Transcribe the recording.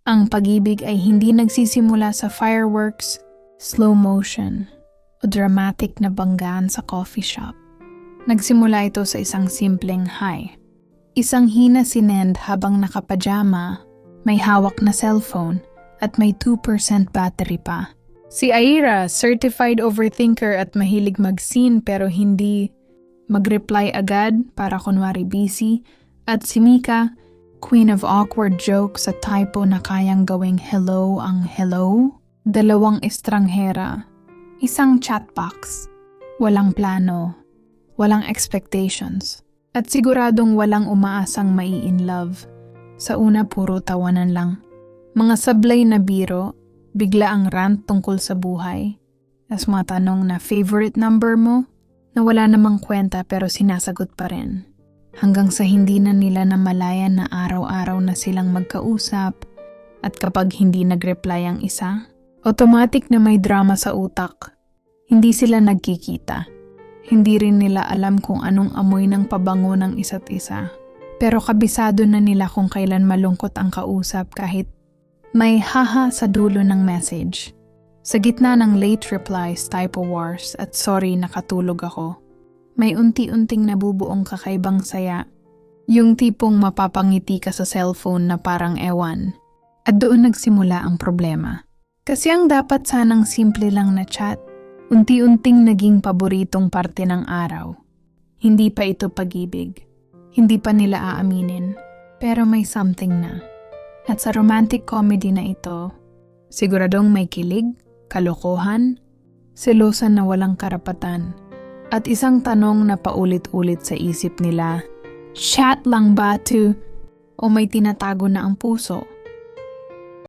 Ang pag-ibig ay hindi nagsisimula sa fireworks, slow motion, o dramatic na banggaan sa coffee shop. Nagsimula ito sa isang simpleng hi. Isang hina si Nend habang nakapajama, may hawak na cellphone, at may 2% battery pa. Si Aira, certified overthinker at mahilig mag-scene pero hindi mag-reply agad para kunwari busy. At si Mika, queen of awkward jokes at typo na kayang gawing hello ang hello. 2 estranghera, isang chatbox, walang plano, walang expectations, at siguradong walang umaasang mai-in love. Sa una puro tawanan lang. Mga sablay na biro, bigla ang rant tungkol sa buhay. As mga tanong na favorite number mo, na wala namang kwenta pero sinasagot pa rin. Hanggang sa hindi na nila namalayan na araw-araw na silang magkausap at kapag hindi nag-reply ang isa, automatic na may drama sa utak. Hindi sila nagkikita. Hindi rin nila alam kung anong amoy ng pabango ng isa't isa. Pero kabisado na nila kung kailan malungkot ang kausap kahit may haha sa dulo ng message. Sa gitna ng late replies, typo wars at sorry nakatulog ako, may unti-unting nabubuong kakaibang saya. Yung tipong mapapangiti ka sa cellphone na parang ewan. At doon nagsimula ang problema. Kasi ang dapat sanang simple lang na chat, unti-unting naging paboritong parte ng araw. Hindi pa ito pag-ibig. Hindi pa nila aaminin. Pero may something na. At sa romantic comedy na ito, siguradong may kilig, kalokohan, selosan na walang karapatan, at isang tanong na paulit-ulit sa isip nila, chat lang ba to o may tinatago na ang puso?